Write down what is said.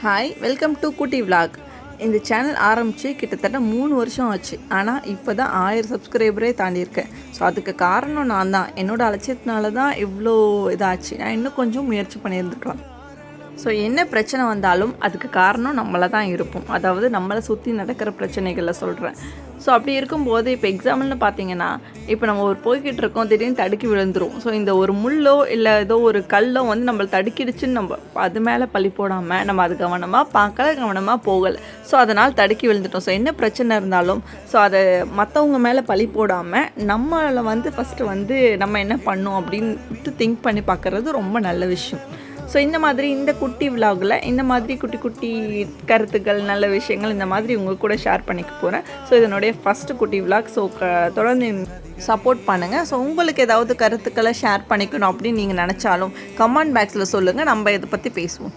Hi, welcome to குட்டி vlog. இந்த channel ஆரம்பித்து கிட்டத்தட்ட 3 வருஷம் ஆச்சு. ஆனால் இப்போ தான் 1000 சப்ஸ்கிரைபரே தாண்டியிருக்கேன். ஸோ அதுக்கு காரணம் நான் தான். என்னோடய அலட்சியத்தினால தான் இவ்வளோ இதாச்சு. நான் இன்னும் கொஞ்சம் முயற்சி பண்ணியிருந்துக்கலாம். ஸோ என்ன பிரச்சனை வந்தாலும் அதுக்கு காரணம் நம்மளை தான் இருப்போம். அதாவது நம்மளை சுற்றி நடக்கிற பிரச்சனைகளை சொல்கிறேன். ஸோ அப்படி இருக்கும்போது இப்போ எக்ஸாம்பிள்னு பார்த்தீங்கன்னா, இப்போ நம்ம ஒரு போய்கிட்டு இருக்கோம், திடீர்னு தடுக்கி விழுந்துரும். ஸோ இந்த ஒரு முள்ளோ இல்லை ஏதோ ஒரு கல்லோ வந்து நம்மளை தடுக்கிடுச்சுன்னு நம்ம அது மேலே பழி போடாமல் நம்ம அது கவனமாக பார்க்கல, கவனமாக போகலை. ஸோ அதனால் தடுக்கி விழுந்துட்டோம். ஸோ என்ன பிரச்சனை இருந்தாலும் ஸோ அதை மற்றவங்க மேலே பழி போடாமல் நம்மளை வந்து ஃபஸ்ட்டு வந்து நம்ம என்ன பண்ணோம் அப்படின்ட்டு திங்க் பண்ணி பார்க்குறது ரொம்ப நல்ல விஷயம். ஸோ இந்த மாதிரி இந்த குட்டி விலாகில் இந்த மாதிரி குட்டி குட்டி கருத்துக்கள், நல்ல விஷயங்கள் இந்த மாதிரி உங்கள் கூட ஷேர் பண்ணிக்க போகிறேன். ஸோ இதனுடைய ஃபஸ்ட்டு குட்டி விலாக். ஸோ தொடர்ந்து சப்போர்ட் பண்ணுங்கள். ஸோ உங்களுக்கு ஏதாவது கருத்துக்களை ஷேர் பண்ணிக்கணும் அப்படின்னு நீங்கள் நினச்சாலும் கமெண்ட் பாக்ஸில் சொல்லுங்கள். நம்ம இதை பற்றி பேசுவோம்.